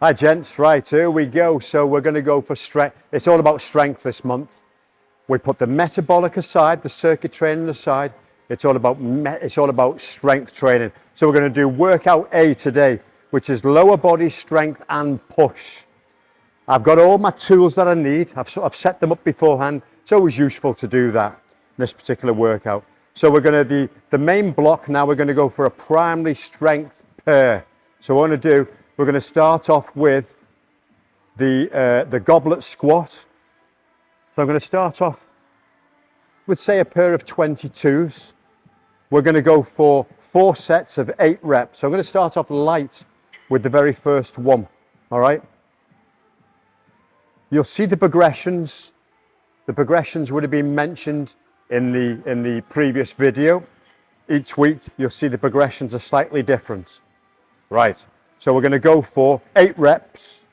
Hi gents, right, here we go. So we're going to go for strength. It's all about strength this month. We put the metabolic aside, the circuit training aside. It's all about strength training. So we're going to do workout A today, which is lower body strength and push. I've got all my tools that I need. I've set them up beforehand. It's always useful to do that in this particular workout. So we're going to the main block now. We're going to go for a primary strength pair. So what we're going to start off with the goblet squat. So I'm going to start off with, say, a pair of 22s. We're going to go for 4 sets of 8 reps. So I'm going to start off light with the very first one. All right. You'll see the progressions. The progressions would have been mentioned in the previous video. Each week you'll see the progressions are slightly different. Right. So we're going to go for 8 reps.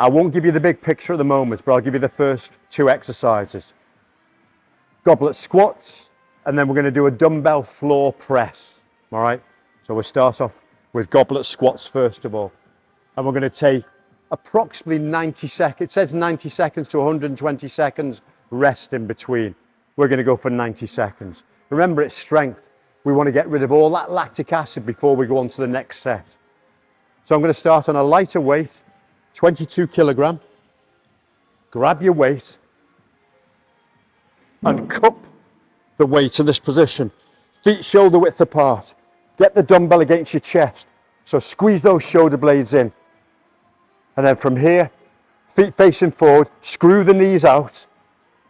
I won't give you the big picture at the moment, but I'll give you the first 2 exercises. Goblet squats, and then we're going to do a dumbbell floor press. All right. So we'll start off with goblet squats first of all. And we're going to take approximately 90 seconds. It says 90 seconds to 120 seconds rest in between. We're going to go for 90 seconds. Remember, it's strength. We want to get rid of all that lactic acid before we go on to the next set. So I'm going to start on a lighter weight, 22 kilogram. Grab your weight and cup the weight in this position. Feet shoulder width apart. Get the dumbbell against your chest. So squeeze those shoulder blades in. And then from here, feet facing forward, screw the knees out.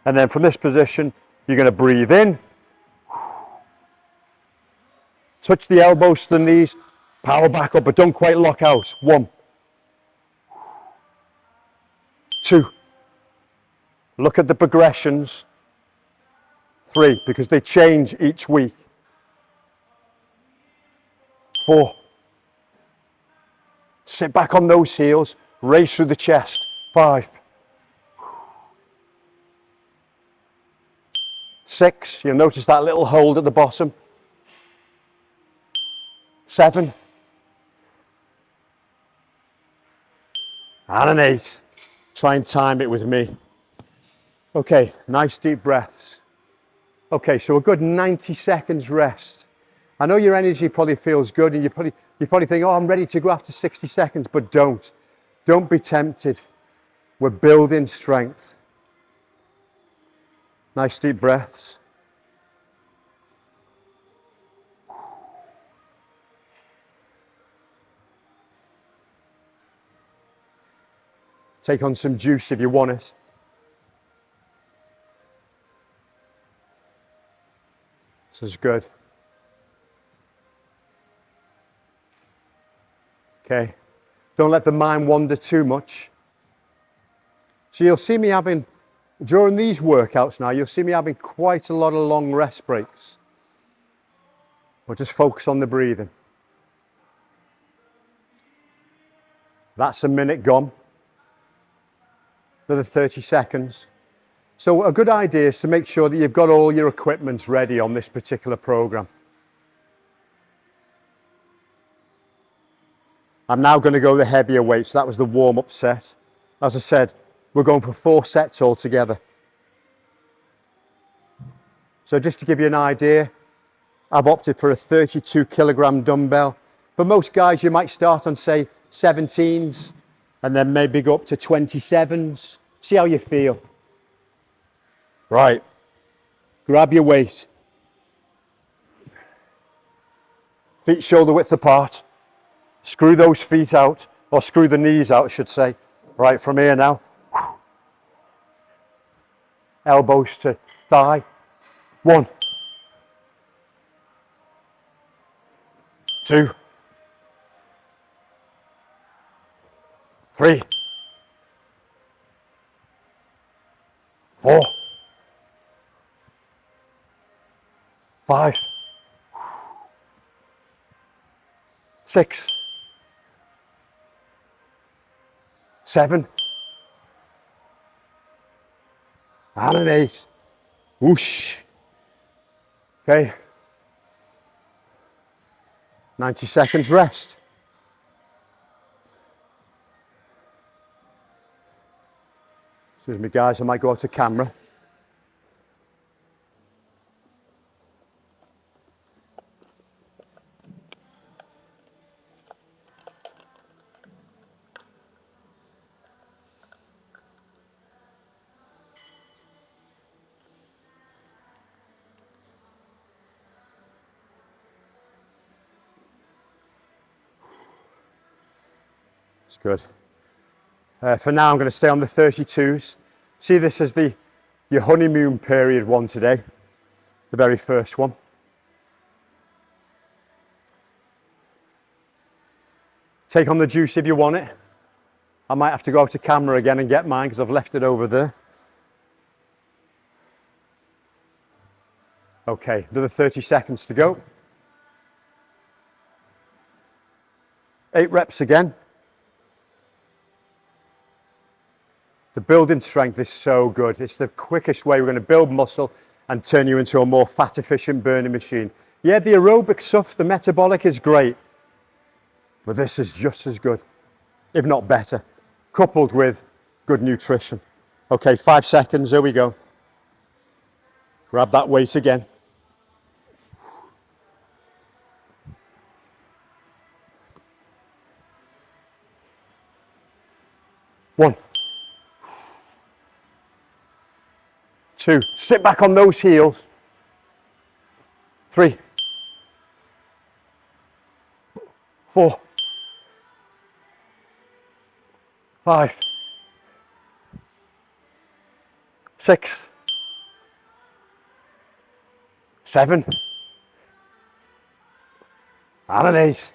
And then from this position, you're going to breathe in. Touch the elbows to the knees. Power back up, but don't quite lock out. 1, 2. Look at the progressions. 3, because they change each week. 4. Sit back on those heels. Raise through the chest. 5. 6. You'll notice that little hold at the bottom. 7. And an 8. Try and time it with me. Okay, nice deep breaths. Okay, so a good 90 seconds rest. I know your energy probably feels good and you probably think, oh, I'm ready to go after 60 seconds, but don't. Don't be tempted. We're building strength. Nice deep breaths. Take on some juice if you want it. This is good. Okay, don't let the mind wander too much. So you'll see me during these workouts now, you'll see me having quite a lot of long rest breaks. But just focus on the breathing. That's a minute gone. Another 30 seconds. So a good idea is to make sure that you've got all your equipment ready on this particular program. I'm now going to go the heavier weights. That was the warm-up set. As I said, we're going for 4 sets altogether. So just to give you an idea, I've opted for a 32 kilogram dumbbell. For most guys, you might start on, say, 17s and then maybe go up to 27s. See how you feel. Right. Grab your weight. Feet shoulder width apart. Screw those feet out, or screw the knees out, I should say. Right, from here now. Elbows to thigh. 1, 2, 3, 4, 5, 6, 7, and an 8. Whoosh. Okay. 90 seconds rest. Excuse me guys, I might go out to camera. It's good. For now, I'm going to stay on the 32s. See this as your honeymoon period one today, the very first one. Take on the juice if you want it. I might have to go out to camera again and get mine because I've left it over there. Okay, another 30 seconds to go. 8 reps again. The building strength is so good. It's the quickest way we're going to build muscle and turn you into a more fat efficient burning machine. Yeah, the aerobic stuff, the metabolic is great, but this is just as good, if not better, coupled with good nutrition. Okay, 5 seconds, here we go. Grab that weight again. 1, 2, sit back on those heels. 3, 4, 5, 6, 7, and an 8.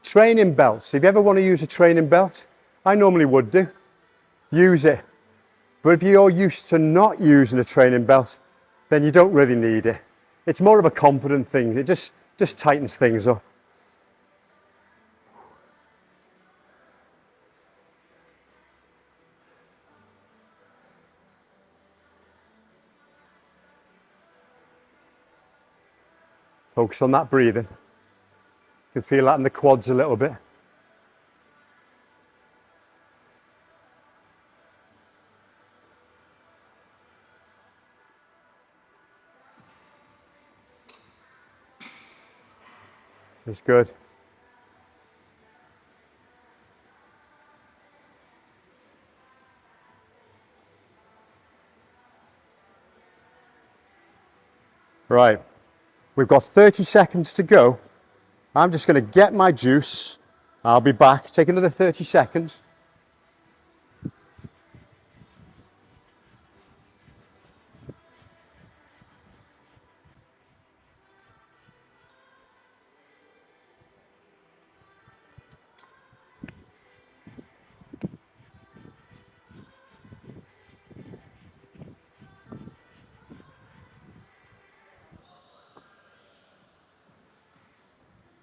Training belts. If you ever want to use a training belt, I normally would do. Use it. But if you're used to not using a training belt, then you don't really need it. It's more of a confident thing. It just tightens things up. Focus on that breathing. You can feel that in the quads a little bit. It's good. Right, we've got 30 seconds to go. I'm just going to get my juice. I'll be back. Take another 30 seconds.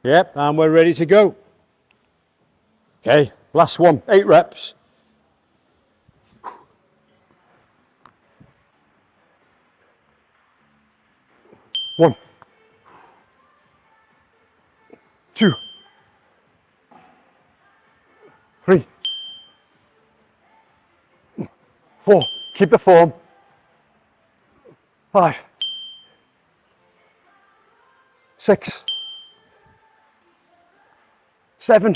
Yep, and we're ready to go. Okay, last one, 8 reps. 1, 2, 3, 4. Keep the form. 5, 6, 7,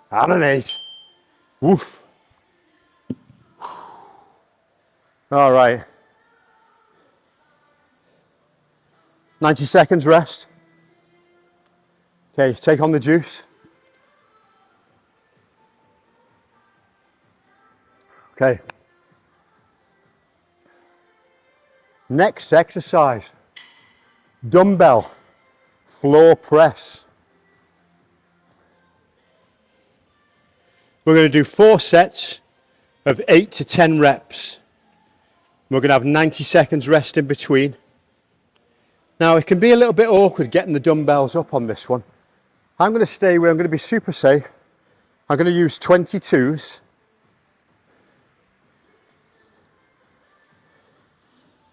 and an 8. Woof. All right. 90 seconds rest. Okay, take on the juice. Okay. Next exercise, dumbbell floor press. We're going to do 4 sets of 8 to 10 reps. We're going to have 90 seconds rest in between. Now, it can be a little bit awkward getting the dumbbells up on this one. I'm going to stay where I'm going to be super safe. I'm going to use 22s.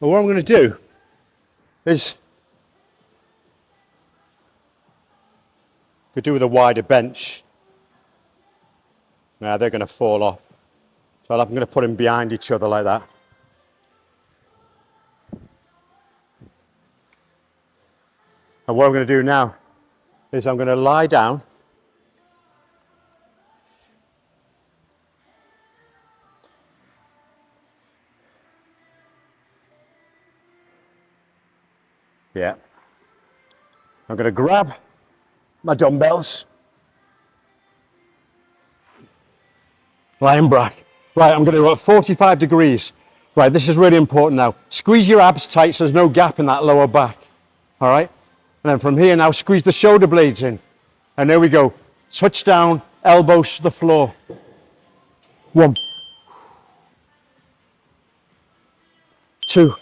But what I'm going to do is could do with a wider bench. Now they're going to fall off. So I'm going to put them behind each other like that. And what I'm going to do now is I'm going to lie down. Yeah. I'm going to grab my dumbbells. Lying back. Right, I'm going to go at 45 degrees. Right, this is really important now. Squeeze your abs tight so there's no gap in that lower back. All right? And then from here now, squeeze the shoulder blades in. And there we go. Touch down, elbows to the floor. 1, 2,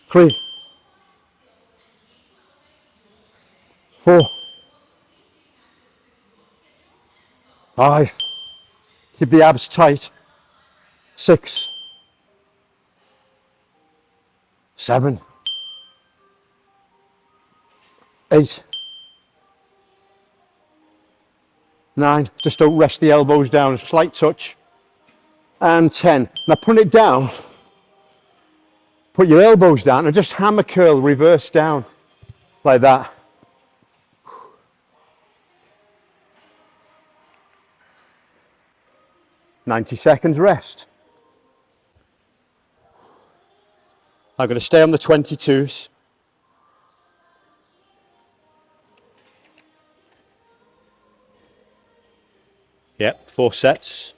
3, 4, 5. Keep the abs tight. 6, 7, 8, 9. Just don't rest the elbows down. Slight touch. And 10. Now put it down. Put your elbows down and just hammer curl reverse down like that. 90 seconds rest. I'm going to stay on the 22s. Yep, 4 sets.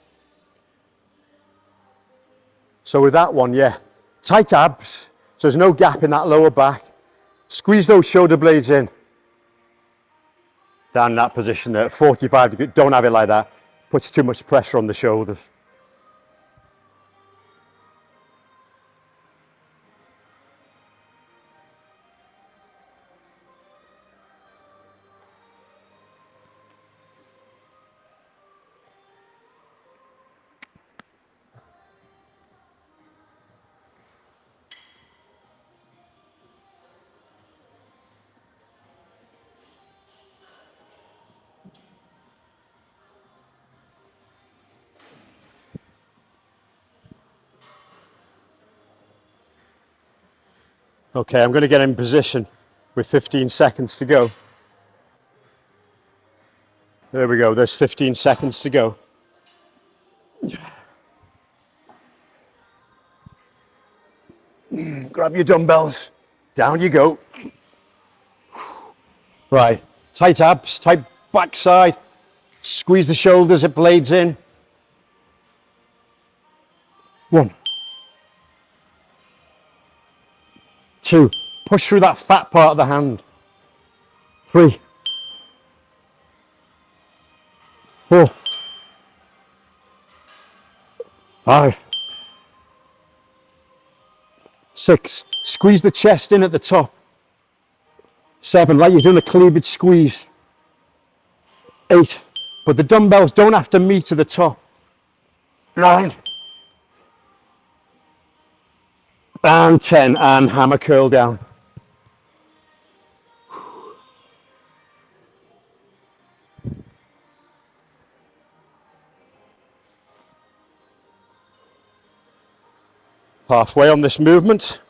So with that one, yeah, tight abs, so there's no gap in that lower back. Squeeze those shoulder blades in. Down in that position there, 45 degrees, don't have it like that. Puts too much pressure on the shoulders. Okay, I'm going to get in position with 15 seconds to go. There we go, there's 15 seconds to go. Grab your dumbbells, down you go. Right, tight abs, tight backside. Squeeze the shoulders, it blades in. 1, 2, push through that fat part of the hand. 3, 4, 5, 6, squeeze the chest in at the top. 7, like you're doing a cleavage squeeze. 8, but the dumbbells don't have to meet to the top. 9, and 10, and hammer curl down. Halfway on this movement.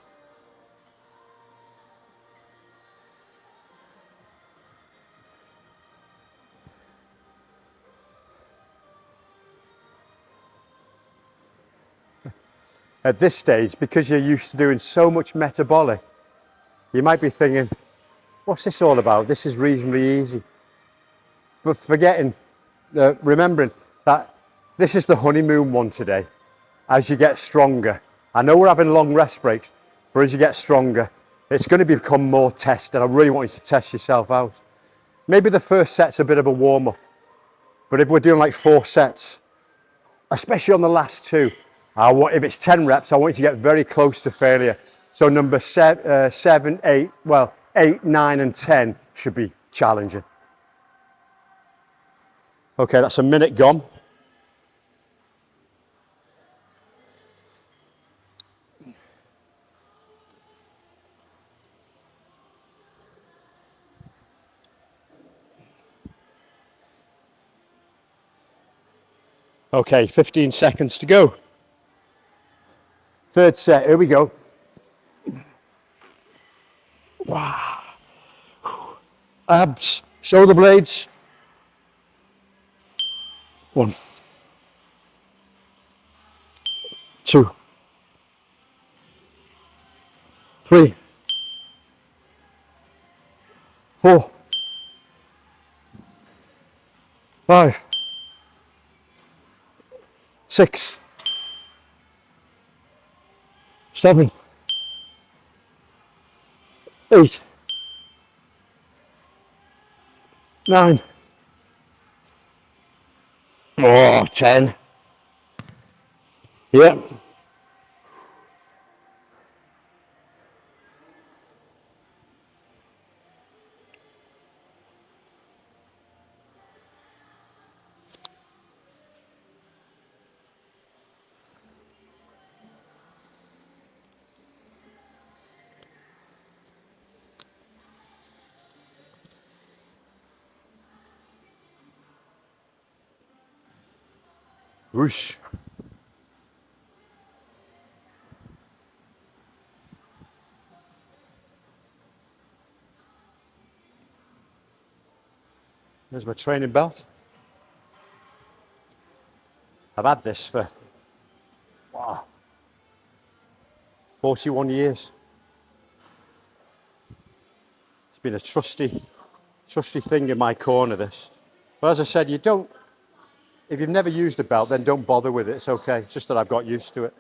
At this stage, because you're used to doing so much metabolic, you might be thinking, what's this all about? This is reasonably easy. But forgetting, remembering that this is the honeymoon one today. As you get stronger, I know we're having long rest breaks, but as you get stronger, it's going to become more tested. I really want you to test yourself out. Maybe the first set's a bit of a warm-up, but if we're doing like 4 sets, especially on the last 2, if it's 10 reps, I want you to get very close to failure. So number 7, 8, well, 8, 9, and 10 should be challenging. Okay, that's a minute gone. Okay, 15 seconds to go. Third set, here we go. Wow. Abs, shoulder blades. 1, 2, 3, 4, 5, 6, 7, 8, 9. Oh, 10. Yep. Whoosh. There's my training belt. I've had this for, wow, 41 years. It's been a trusty thing in my corner, this. But as I said, you don't, if you've never used a belt, then don't bother with it. It's okay. It's just that I've got used to it.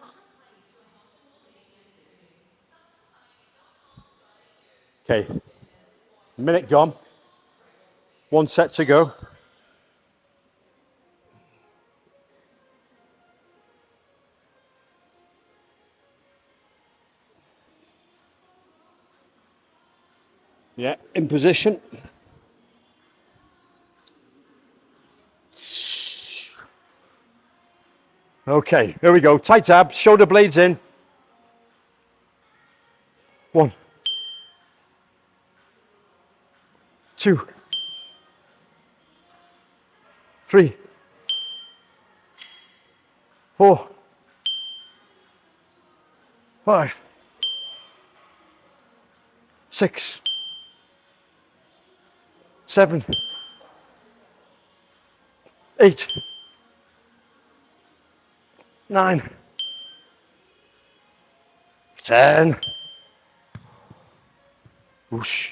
Okay, minute gone. 1 set to go. Yeah, in position. Okay, here we go. Tight abs, shoulder blades in. 1, 2, 3, 4, 5, 6, 7, 8, 9, 10. Whoosh.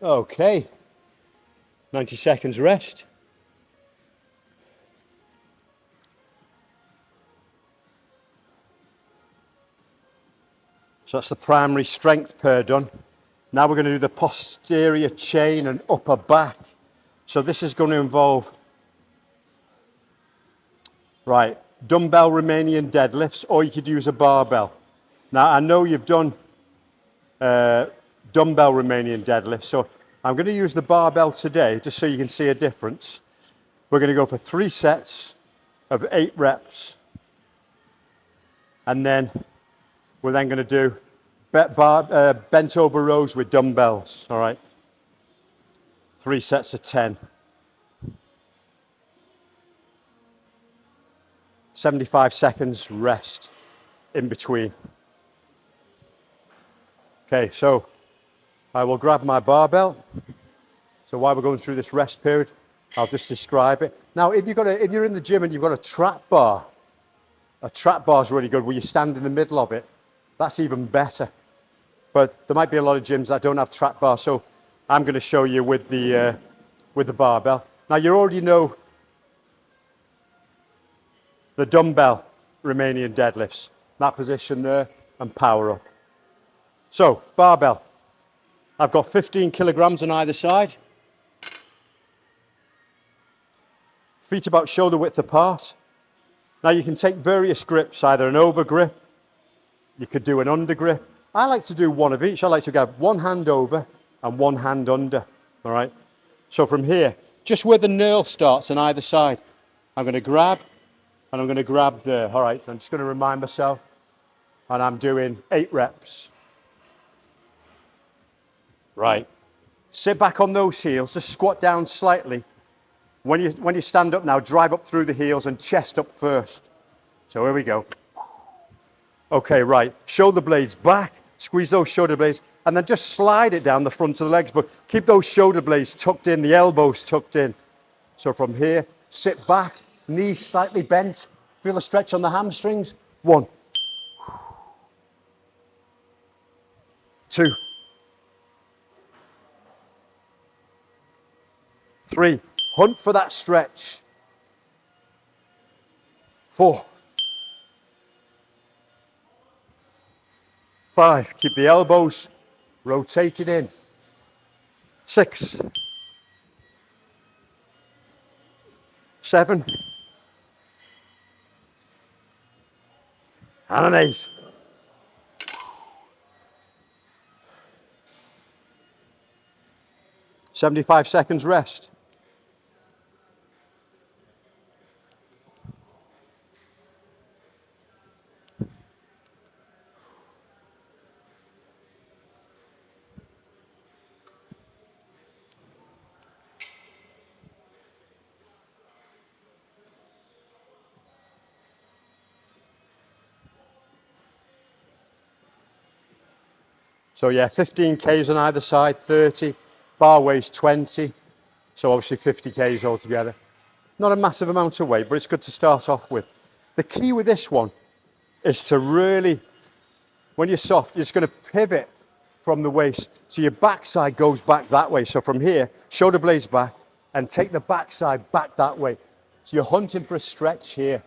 Okay, 90 seconds rest. So that's the primary strength pair done. Now we're going to do the posterior chain and upper back. So this is going to involve, right, dumbbell Romanian deadlifts, or you could use a barbell. Now I know you've done dumbbell Romanian deadlifts, so I'm going to use the barbell today just so you can see a difference. We're going to go for 3 sets of 8 reps, and then we're then going to do bent over rows with dumbbells. All right, 3 sets of 10. 75 seconds rest in between. Okay, so I will grab my barbell. So while we're going through this rest period, I'll just describe it. Now, if you're in the gym and you've got a trap bar is really good where you stand in the middle of it. That's even better. But there might be a lot of gyms that don't have trap bar, so I'm going to show you with the barbell. Now, you already know the dumbbell Romanian deadlifts, that position there, and power up. So, barbell. I've got 15 kilograms on either side. Feet about shoulder width apart. Now you can take various grips, either an over grip, you could do an under grip. I like to do one of each. I like to have one hand over and one hand under, all right? So from here, just where the knurl starts on either side, I'm going to grab, and I'm going to grab there. All right, I'm just going to remind myself, and I'm doing 8 reps. Right, Sit back on those heels, just squat down slightly. When you stand up now, drive up through the heels and chest up first. So here we go. Okay, right, shoulder blades back, squeeze those shoulder blades, and then just slide it down the front of the legs, but keep those shoulder blades tucked in, the elbows tucked in. So from here, sit back, knees slightly bent, feel a stretch on the hamstrings. 1, 2, 3, hunt for that stretch. 4, 5, keep the elbows rotated in. 6, 7, and an 8. "75 seconds rest." So yeah, 15 Ks on either side, 30, bar weighs 20, so obviously 50 Ks altogether. Not a massive amount of weight, but it's good to start off with. The key with this one is to really, when you're soft, you're just going to pivot from the waist. So your backside goes back that way. So from here, shoulder blades back and take the backside back that way. So you're hunting for a stretch here.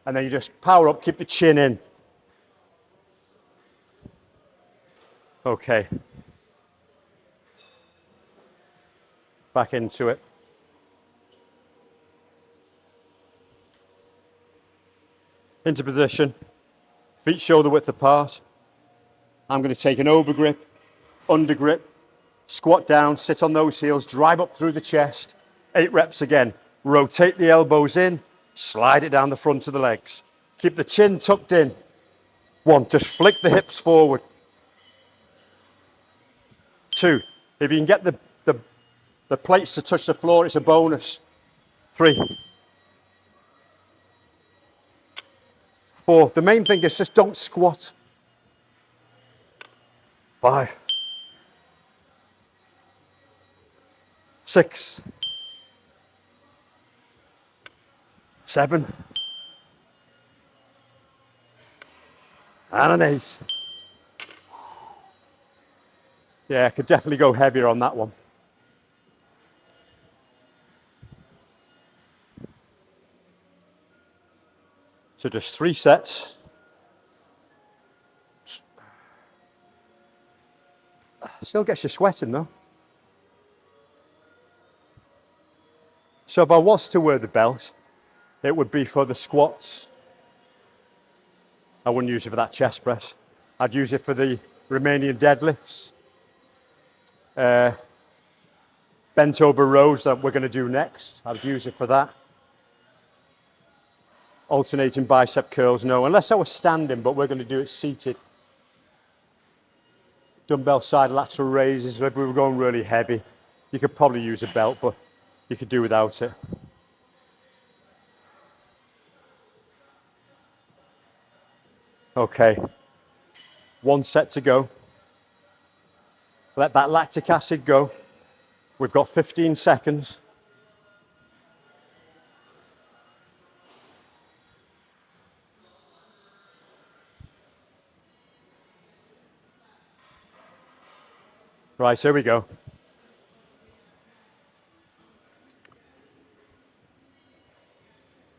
And then you just power up, keep the chin in. Okay. Back into it. Into position. Feet shoulder width apart. I'm going to take an over grip, under grip, squat down, sit on those heels, drive up through the chest. 8 reps again. Rotate the elbows in, slide it down the front of the legs. Keep the chin tucked in. 1, just flick the hips forward. 2, if you can get the plates to touch the floor, it's a bonus. 3, 4, the main thing is just don't squat. 5, 6, 7, and an 8. Yeah, I could definitely go heavier on that one. So just 3 sets. Still gets you sweating though. So if I was to wear the belt, it would be for the squats. I wouldn't use it for that chest press. I'd use it for the Romanian deadlifts. Bent over rows that we're going to do next. I'd use it for that. Alternating bicep curls, no, unless I was standing, but we're going to do it seated. Dumbbell side lateral raises, if we were going really heavy, you could probably use a belt, but you could do without it. Okay, 1 set to go. Let that lactic acid go. We've got 15 seconds. Right, here we go.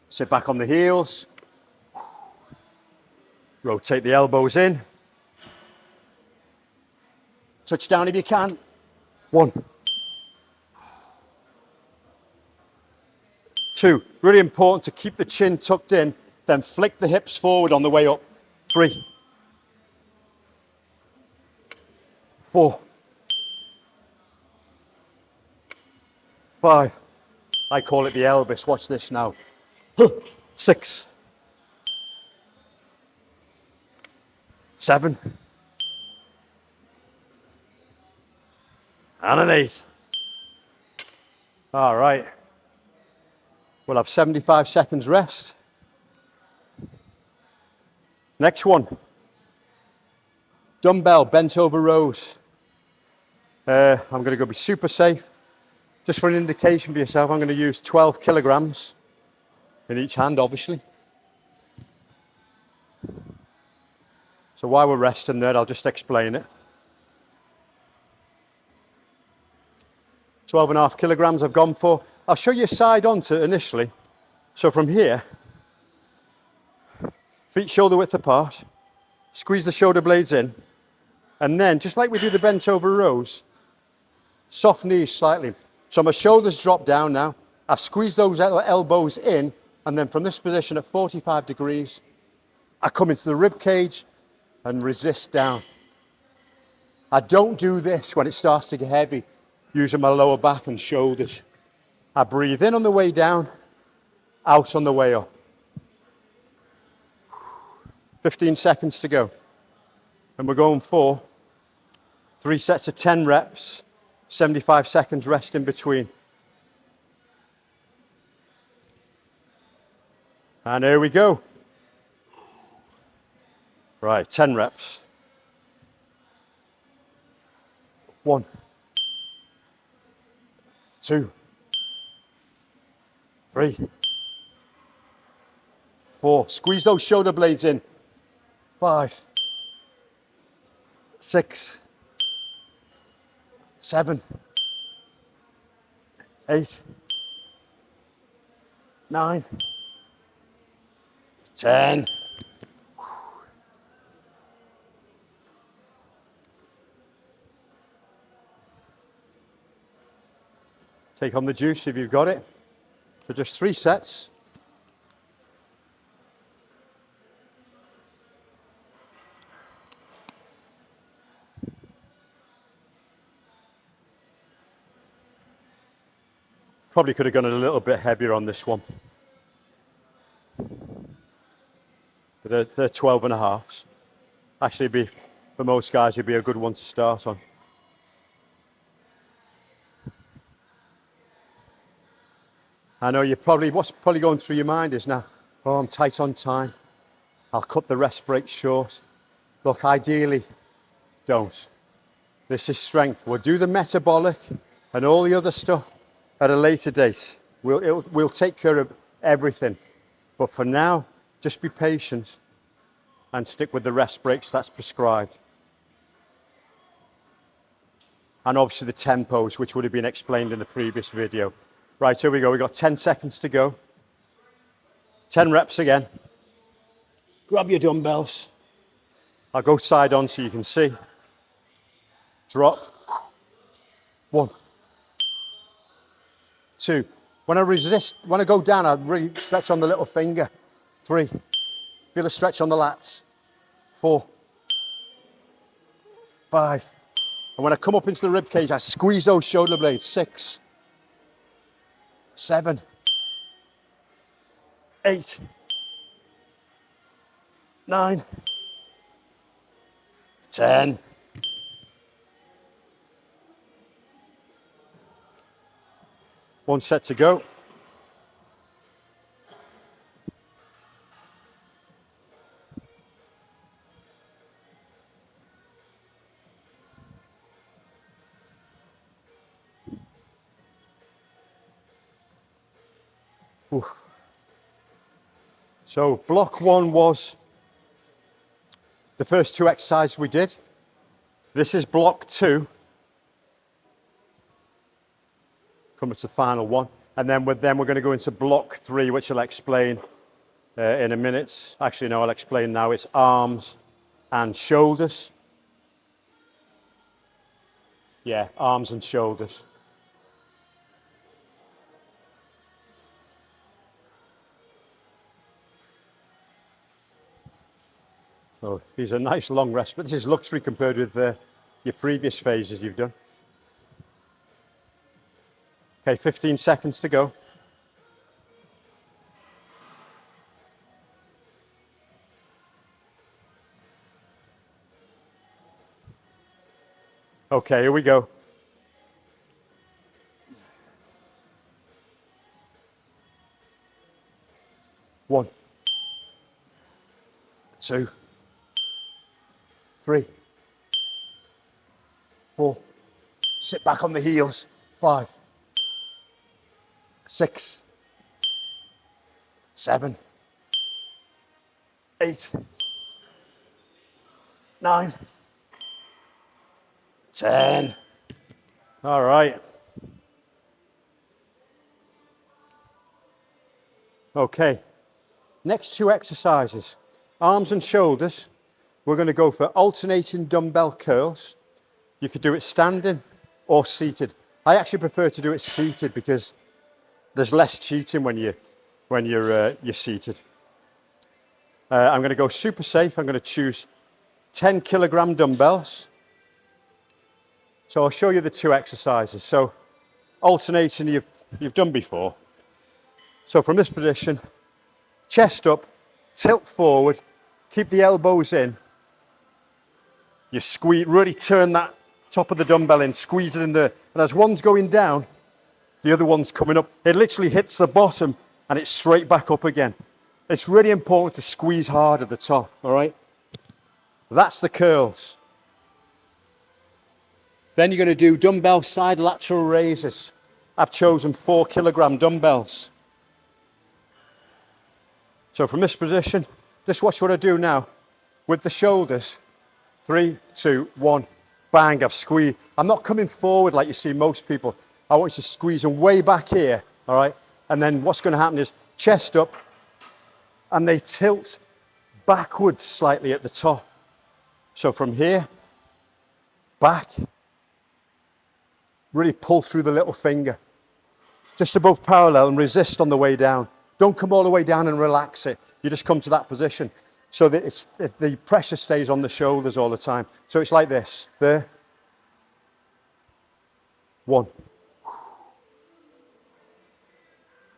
Sit back on the heels. Rotate the elbows in. Touch down if you can. 1, 2, really important to keep the chin tucked in, then flick the hips forward on the way up. 3, 4, 5, I call it the Elvis, watch this now. 6, 7, and an 8. All right. We'll have 75 seconds rest. Next one. Dumbbell bent over rows. I'm going to go be super safe. Just for an indication for yourself, I'm going to use 12 kilograms in each hand, obviously. So while we're resting there, I'll just explain it. 12.5 kilograms I've gone for. I'll show you side onto initially. So from here, feet shoulder width apart, squeeze the shoulder blades in, and then just like we do the bent over rows, soft knees slightly. So my shoulders drop down now. I've squeezed those elbows in, and then from this position at 45 degrees, I come into the rib cage and resist down. I don't do this when it starts to get heavy, using my lower back and shoulders. I breathe in on the way down, out on the way up. 15 seconds to go. And we're going for 3 sets of 10 reps, 75 seconds rest in between. And here we go. Right, 10 reps. 1, 2, 3, 4. Squeeze those shoulder blades in. 5, 6, 7, 8, 9, 10. Take on the juice if you've got it. So just 3 sets. Probably could have gone a little bit heavier on this one. But they're 12 and a halves. Actually, for most guys, it'd be a good one to start on. I know what's probably going through your mind is now, oh, I'm tight on time. I'll cut the rest break short. Look, ideally, don't. This is strength. We'll do the metabolic and all the other stuff at a later date. We'll take care of everything. But for now, just be patient and stick with the rest breaks that's prescribed. And obviously the tempos, which would have been explained in the previous video. Right, here we go. We've got 10 seconds to go. 10 reps again. Grab your dumbbells. I'll go side on so you can see. Drop. 1, 2. When I go down, I really stretch on the little finger. 3. Feel a stretch on the lats. 4, 5. And when I come up into the rib cage, I squeeze those shoulder blades. 6, 7, 8, 9, 10. One set to go. Oof. So block 1 was the first 2 exercises we did. This is block 2. Coming to the final one. And then we're going to go into block 3, which I'll explain in a minute. Actually, no, I'll explain now. It's arms and shoulders. Yeah, arms and shoulders. So these are nice long rests, but this is luxury compared with your previous phases you've done. Okay, 15 seconds to go. Okay, here we go. 2, 3, 4. Sit back on the heels. 5, 6, 7, 8, 9, 10. All right. Okay. Next 2 exercises. Arms and shoulders. We're going to go for alternating dumbbell curls. You could do it standing or seated. I actually prefer to do it seated because there's less cheating when you're seated. I'm going to go super safe. I'm going to choose 10 kilogram dumbbells. So I'll show you the 2 exercises. So alternating you've done before. So from this position, chest up, tilt forward, keep the elbows in. You squeeze, really turn that top of the dumbbell in, squeeze it in there. And as one's going down, the other one's coming up. It literally hits the bottom and it's straight back up again. It's really important to squeeze hard at the top, all right? That's the curls. Then you're going to do dumbbell side lateral raises. I've chosen 4 kilogram dumbbells. So from this position, just watch what I do now. With the shoulders, 3, 2, 1, bang, I've squeezed. I'm not coming forward like you see most people. I want you to squeeze them way back here, all right? And then what's going to happen is chest up, and they tilt backwards slightly at the top. So from here, back, really pull through the little finger. Just above parallel and resist on the way down. Don't come all the way down and relax it. You just come to that position so that the pressure stays on the shoulders all the time. So it's like this, there. 1,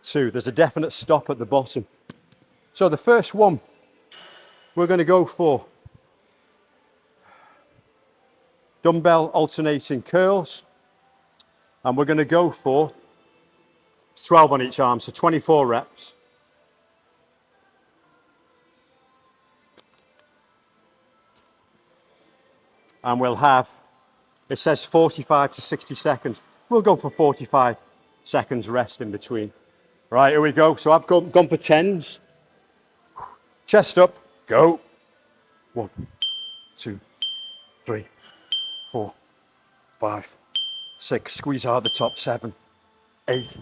2. There's a definite stop at the bottom. So the first one, we're going to go for dumbbell alternating curls. And we're going to go for 12 on each arm, so 24 reps. And we'll have, it says 45 to 60 seconds. We'll go for 45 seconds rest in between. Right, here we go. So I've gone for 10s. Chest up, go. 1, 2, 3, 4, 5, 6. Squeeze hard the top. 7, 8,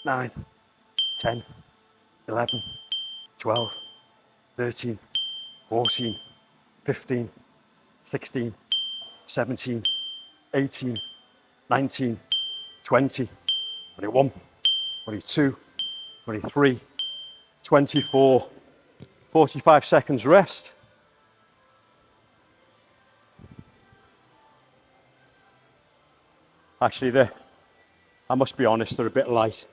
9, 10, 11, 12, 13, 14, 15, 16, 17, 18, 19, 20, 21, 22, 23, 24, 45 seconds rest. Actually, I must be honest, they're a bit light.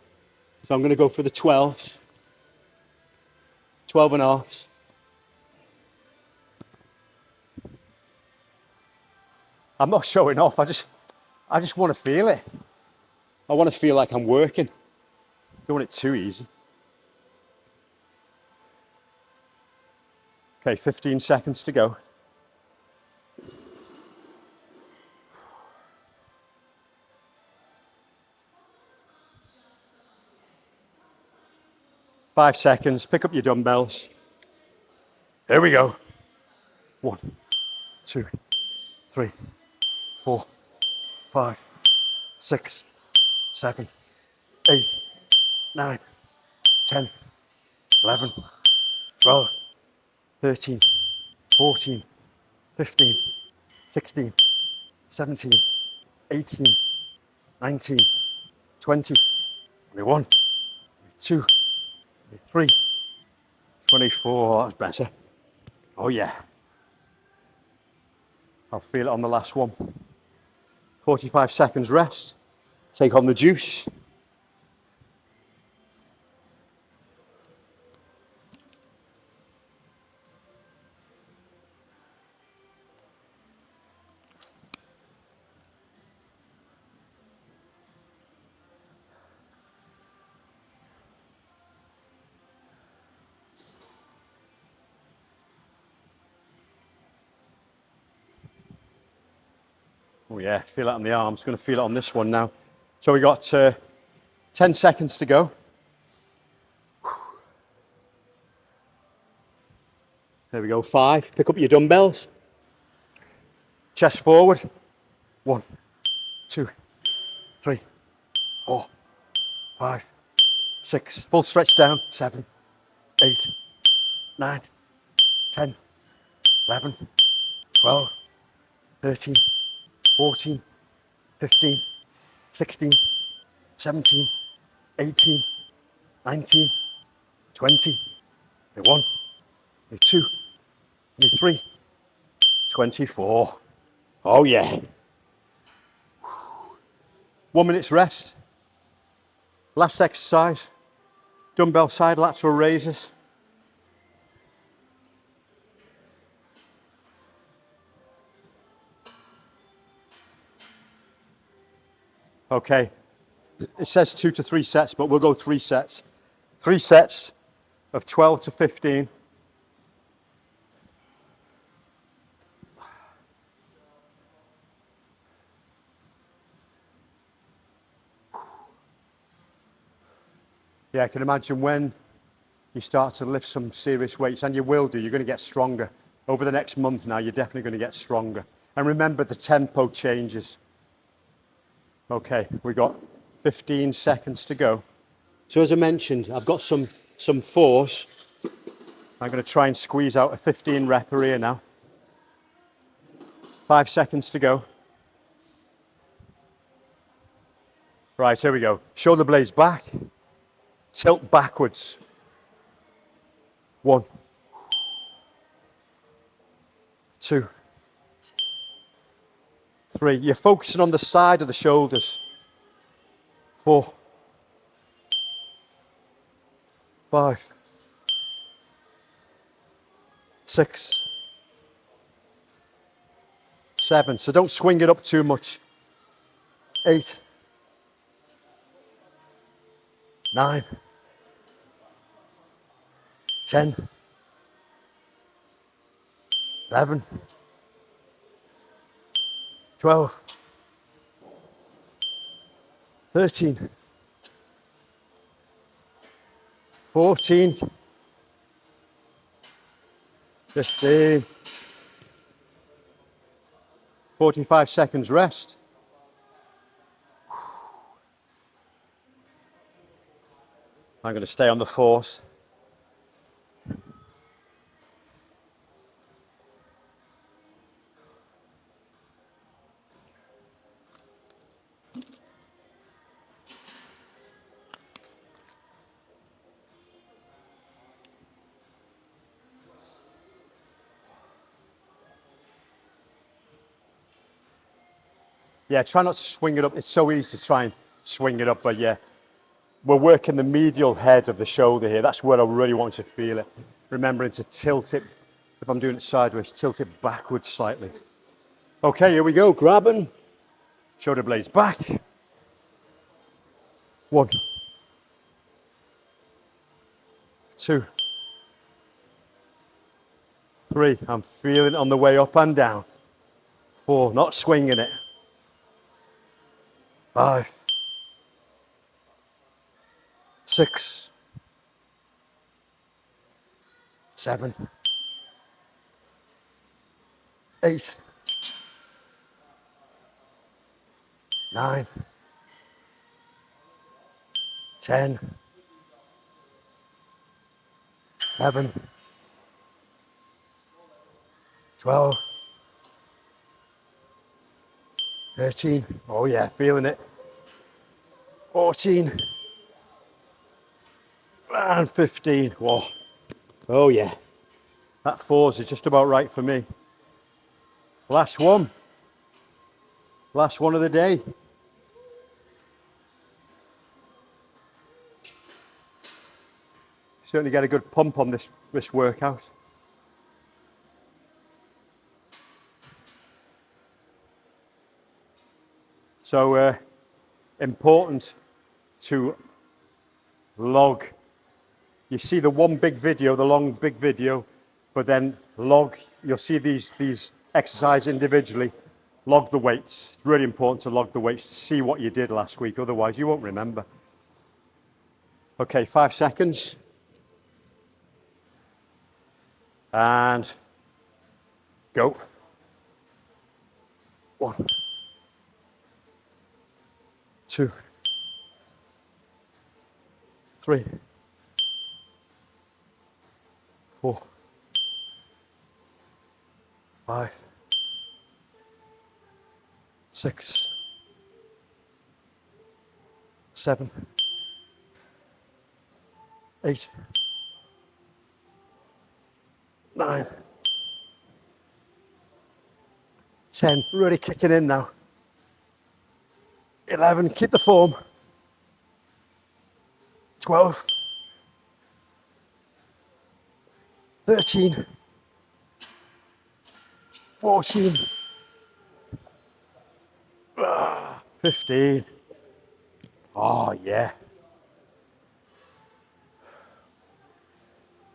So I'm going to go for the 12s, 12 and a halves. I'm not showing off, I just want to feel it. I want to feel like I'm working. Don't want it too easy. Okay, 15 seconds to go. Five seconds, pick up your dumbbells. Here we go. 1, 2, 3, 4, 5, 6, 7, 8, 9, 10, 11, 12, 13, 14, 15, 16, 17, 18, 19, 20, 21, 22, 23, 24. That's better. Oh yeah. I'll feel it on the last one. 45 seconds rest. Take on the juice. Oh yeah, feel it on the arms. Going to feel it on this one now. So we got 10 seconds to go. There we go, 5. Pick up your dumbbells. Chest forward. 1, 2, 3, 4, 5, 6. Full stretch down. 7, 8, 9, 10, 11, 12, 13, 14, 15, 16, 17, 18, 19, 20, 21, 22, 23, 24. Oh yeah. 1 minute's rest. Last exercise. Dumbbell side lateral raises. Okay. It says 2 to 3 sets, but we'll go 3 sets. 3 sets of 12 to 15. Yeah, I can imagine when you start to lift some serious weights, and you will do, you're going to get stronger. Over the next month now, you're definitely going to get stronger. And remember, the tempo changes. Okay, we got 15 seconds to go. So as I mentioned, I've got some force. I'm going to try and squeeze out a 15 rep here now. 5 seconds to go. Right, here we go. Shoulder blades back. Tilt backwards. 1, 2, 3. You're focusing on the side of the shoulders. 4, 5, 6, 7. So don't swing it up too much. 8, 9, 10, 11, 12, 13, 14, 15, 45 seconds rest. I'm going to stay on the force. Yeah, try not to swing it up. It's so easy to try and swing it up, but yeah, we're working the medial head of the shoulder here. That's where I really want to feel it. Remembering to tilt it, if I'm doing it sideways, tilt it backwards slightly. Okay, here we go. Grabbing. Shoulder blades back. 1, 2, 3. I'm feeling it on the way up and down. 4, not swinging it. 5, 6, 7, 8, 9, 10, 11, 12, 13. Oh yeah, feeling it. 14 and 15. Whoa. Oh yeah. That 4's is just about right for me. Last one. Last one of the day. Certainly get a good pump on this workout. So important to log. You see the one big video, the long big video, but then log. You'll see these exercises individually, Log the weights. It's really important to log the weights to see what you did last week, otherwise you won't remember. Okay, 5 seconds. And go. 1, 2, 3, 4, 5, 6, 7, 8, 9, 10. Really kicking in now. 11. Keep the form. 12, 13, 14, 15. Oh, yeah.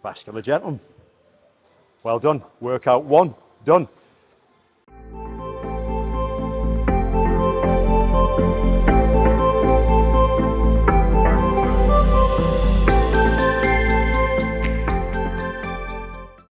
Vascular gentleman. Well done. Workout 1 done.